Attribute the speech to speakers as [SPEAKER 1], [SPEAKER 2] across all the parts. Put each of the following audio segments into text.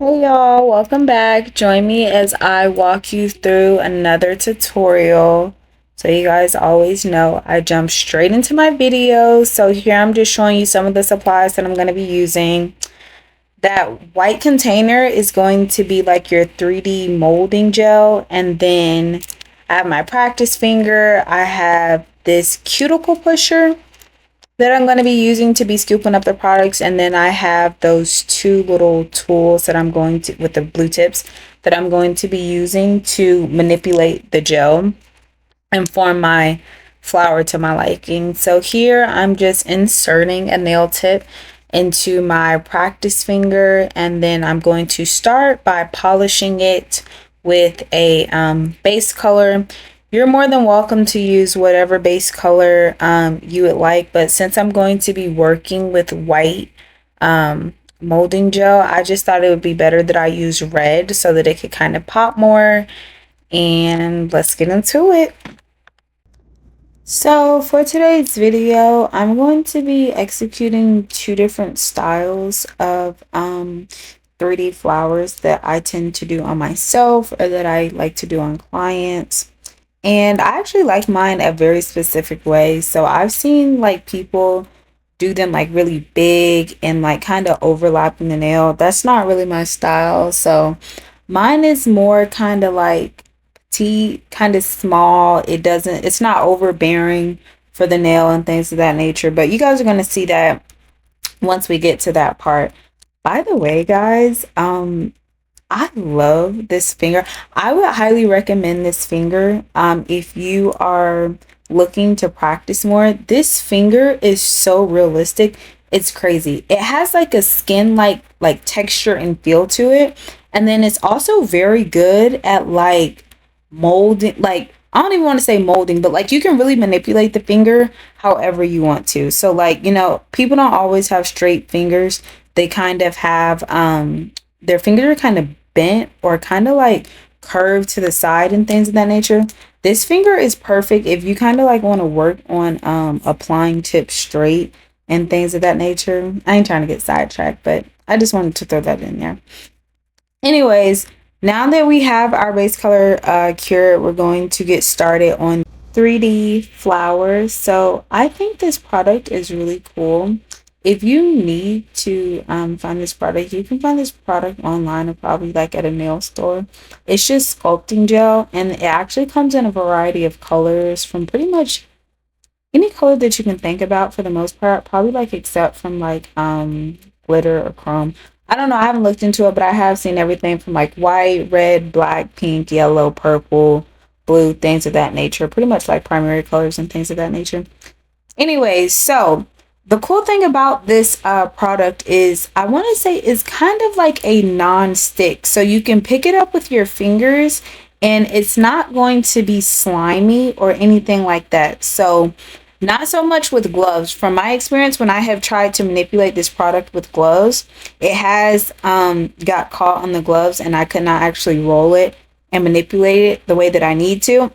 [SPEAKER 1] Hey y'all, welcome back. Join me as I walk you through another tutorial. So you guys always know I jump straight into my videos. So here I'm just showing you some of the supplies that I'm going to be using. That white container is going to be like your 3D molding gel. And then I have my practice finger. I have this cuticle pusher that I'm going to be using to be scooping up the products. And then I have those two little tools that I'm going to, with the blue tips, that I'm going to be using to manipulate the gel and form my flower to my liking. So here I'm just inserting a nail tip into my practice finger, and then I'm going to start by polishing it with a base color. You're more than welcome to use whatever base color you would like, but since I'm going to be working with white molding gel, I just thought it would be better that I use red so that it could kind of pop more. And let's get into it. So for today's video, I'm going to be executing two different styles of 3D flowers that I tend to do on myself or that I like to do on clients. And I actually like mine a very specific way. So I've seen like people do them like really big and like kind of overlapping the nail. That's not really my style. So mine is more kind of like petite, kind of small. It's not overbearing for the nail and things of that nature. But you guys are going to see that once we get to that part. By the way, guys, I love this finger. I would highly recommend this finger if you are looking to practice more. This finger is so realistic. It's crazy. It has like a skin like texture and feel to it. And then it's also very good at like molding, like I don't even want to say molding, but like you can really manipulate the finger however you want to. So like, people don't always have straight fingers. They kind of have their fingers are kind of bent or kind of like curved to the side and things of that nature. This finger is perfect if you kind of like want to work on applying tips straight and things of that nature. I ain't trying to get sidetracked, but I just wanted to throw that in there. Anyways, now that we have our base color cured, we're going to get started on 3D flowers. So I think this product is really cool. If you need to find this product, you can find this product online or probably like at a nail store. It's just sculpting gel, and it actually comes in a variety of colors from pretty much any color that you can think about for the most part, probably like except from like glitter or chrome. I don't know, I haven't looked into it, but I have seen everything from like white, red, black, pink, yellow, purple, blue, things of that nature. Pretty much like primary colors and things of that nature. Anyways, so the cool thing about this product is I want to say is kind of like a non-stick. So you can pick it up with your fingers and it's not going to be slimy or anything like that. So not so much with gloves. From my experience, when I have tried to manipulate this product with gloves, it has got caught on the gloves and I could not actually roll it and manipulate it the way that I need to.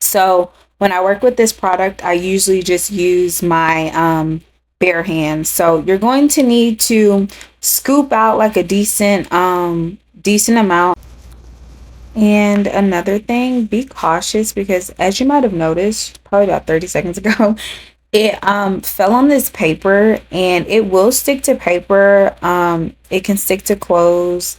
[SPEAKER 1] So when I work with this product, I usually just use my bare hands. So you're going to need to scoop out like a decent amount. And another thing, be cautious because as you might have noticed, probably about 30 seconds ago, it fell on this paper and it will stick to paper. It can stick to clothes,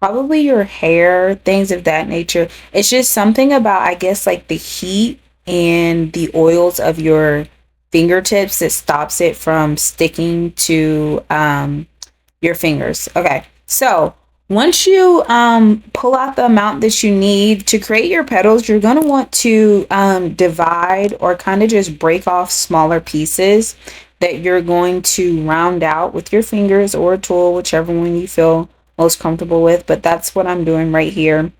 [SPEAKER 1] probably your hair, things of that nature. It's just something about, I guess, like the heat and the oils of your fingertips that stops it from sticking to your fingers. Okay, so once you pull out the amount that you need to create your petals, you're going to want to divide or kind of just break off smaller pieces that you're going to round out with your fingers or a tool, whichever one you feel most comfortable with. But that's what I'm doing right here.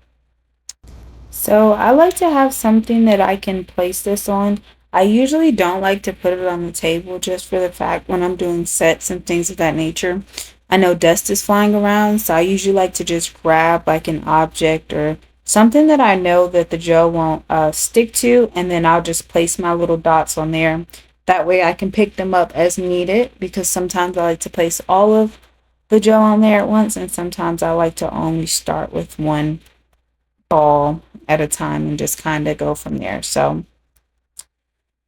[SPEAKER 1] So I like to have something that I can place this on. I usually don't like to put it on the table just for the fact when I'm doing sets and things of that nature. I know dust is flying around, so I usually like to just grab like an object or something that I know that the gel won't stick to, and then I'll just place my little dots on there. That way I can pick them up as needed because sometimes I like to place all of the gel on there at once, and sometimes I like to only start with one ball at a time and just kind of go from there. So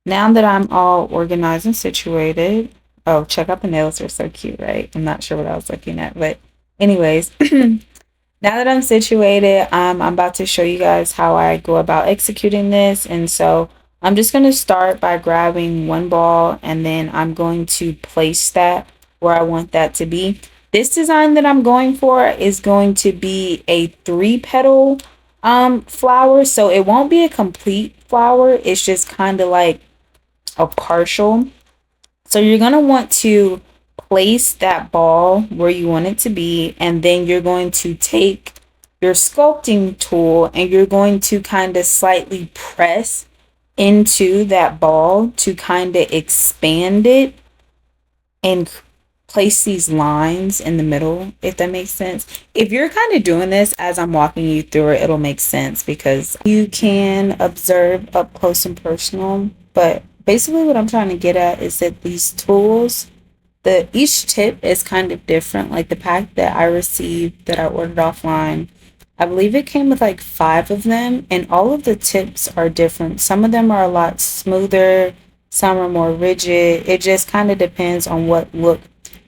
[SPEAKER 1] now that I'm all organized and situated, oh, check out the nails. They're so cute, right? I'm not sure what I was looking at, but anyways, now that I'm situated, I'm about to show you guys how I go about executing this. And so I'm just going to start by grabbing one ball and then I'm going to place that where I want that to be. This design that I'm going for is going to be a 3-petal flower. So it won't be a complete flower. It's just kind of like a partial. So you're going to want to place that ball where you want it to be, and then you're going to take your sculpting tool and you're going to kind of slightly press into that ball to kind of expand it and place these lines in the middle, if that makes sense. If you're kind of doing this as I'm walking you through it, it'll make sense because you can observe up close and personal. But basically what I'm trying to get at is that these tools, each tip is kind of different. Like the pack that I received that I ordered offline, I believe it came with like 5 of them, and all of the tips are different. Some of them are a lot smoother, some are more rigid. It just kind of depends on what look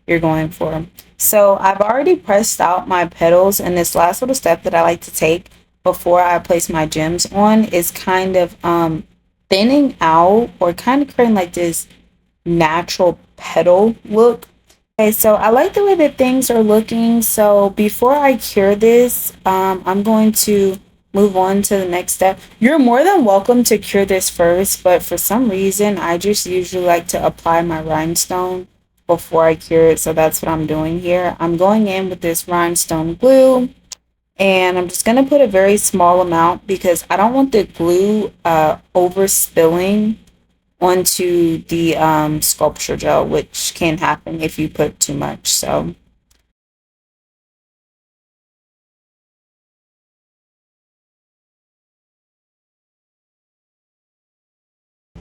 [SPEAKER 1] you're going for. So I've already pressed out my petals, and this last little step that I like to take before I place my gems on is kind of thinning out or kind of creating like this natural petal look. Okay, so I like the way that things are looking. So before I cure this, I'm going to move on to the next step. You're more than welcome to cure this first, but for some reason, I just usually like to apply my rhinestone before I cure it. So that's what I'm doing here. I'm going in with this rhinestone glue, and I'm just going to put a very small amount because I don't want the glue overspilling onto the sculpture gel, which can happen if you put too much. So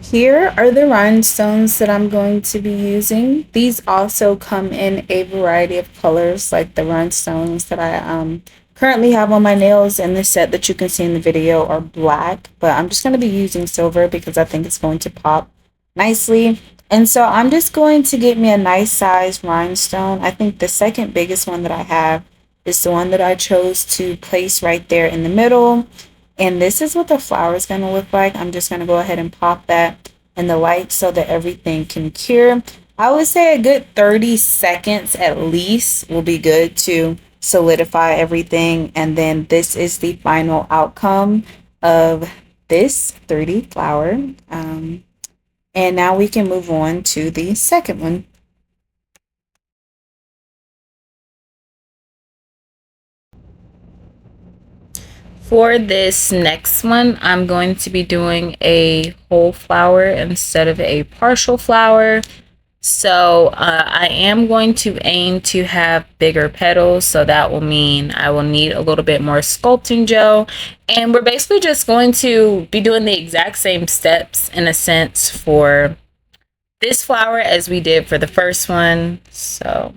[SPEAKER 1] here are the rhinestones that I'm going to be using. These also come in a variety of colors, like the rhinestones that I currently have on my nails in the set that you can see in the video are black, but I'm just going to be using silver because I think it's going to pop nicely. And so I'm just going to get me a nice size rhinestone. I think the second biggest one that I have is the one that I chose to place right there in the middle. And this is what the flower is going to look like. I'm just going to go ahead and pop that in the light so that everything can cure. I would say a good 30 seconds at least will be good to solidify everything. And then this is the final outcome of this 3D flower. And now we can move on to the second one. For this next one, I'm going to be doing a whole flower instead of a partial flower. So I am going to aim to have bigger petals. So that will mean I will need a little bit more sculpting gel. And we're basically just going to be doing the exact same steps in a sense for this flower as we did for the first one. So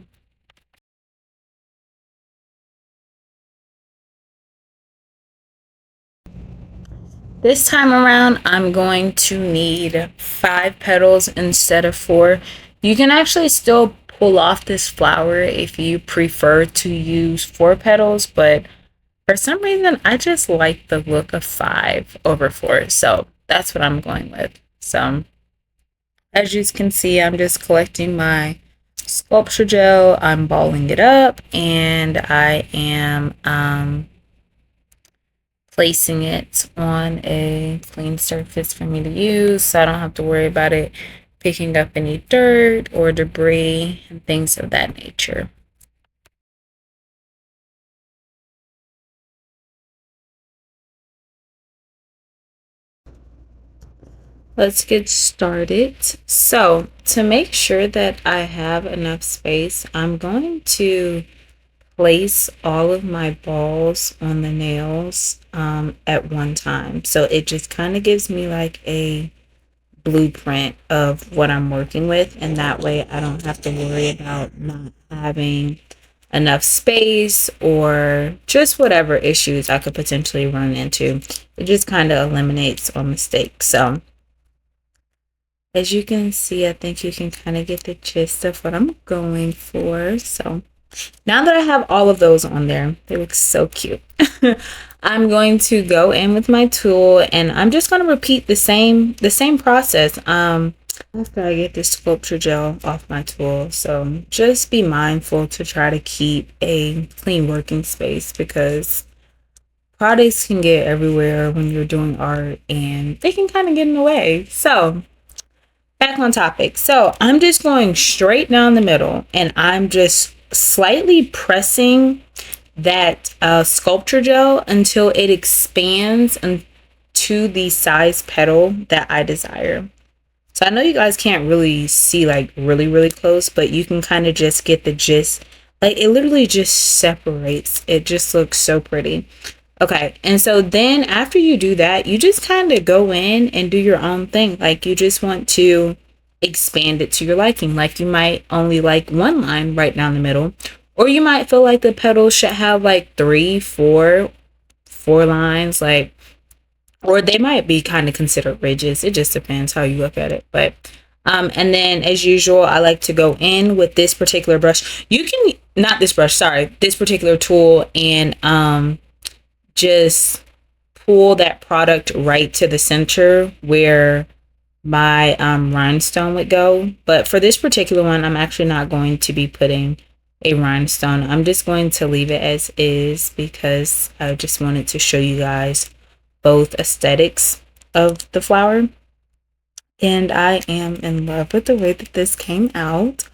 [SPEAKER 1] this time around, I'm going to need 5 petals instead of 4. You can actually still pull off this flower if you prefer to use 4 petals, but for some reason, I just like the look of 5 over 4. So that's what I'm going with. So as you can see, I'm just collecting my sculpture gel. I'm balling it up, and I am placing it on a clean surface for me to use so I don't have to worry about it picking up any dirt or debris and things of that nature. Let's get started. So to make sure that I have enough space, I'm going to place all of my balls on the nails at one time. So it just kind of gives me like a blueprint of what I'm working with, and that way I don't have to worry about not having enough space or just whatever issues I could potentially run into. It just kind of eliminates all mistakes. So as you can see, I think you can kind of get the gist of what I'm going for. So now that I have all of those on there, they look so cute. I'm going to go in with my tool and I'm just going to repeat the same process. After I get this sculpture gel off my tool. So just be mindful to try to keep a clean working space because products can get everywhere when you're doing art and they can kind of get in the way. So back on topic. So I'm just going straight down the middle and I'm just slightly pressing that sculpture gel until it expands into the size petal that I desire. So I know you guys can't really see like really, really close, but you can kind of just get the gist. Like it literally just separates. It just looks so pretty. Okay, and so then after you do that, you just kind of go in and do your own thing. Like you just want to expand it to your liking. Like you might only like one line right down the middle, or you might feel like the petals should have like three, four lines, like, or they might be kind of considered ridges. It just depends how you look at it. But and then as usual, I like to go in with this particular brush. You can not this brush, sorry, this particular tool and just pull that product right to the center where my rhinestone would go. But for this particular one, I'm actually not going to be putting a rhinestone. I'm just going to leave it as is because I just wanted to show you guys both aesthetics of the flower. And I am in love with the way that this came out.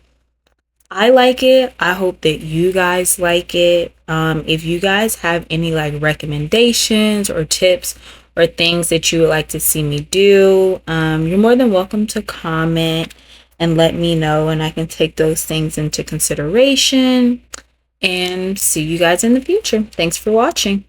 [SPEAKER 1] I like it. I hope that you guys like it. If you guys have any like recommendations or tips or things that you would like to see me do, you're more than welcome to comment and let me know, and I can take those things into consideration and see you guys in the future. Thanks for watching.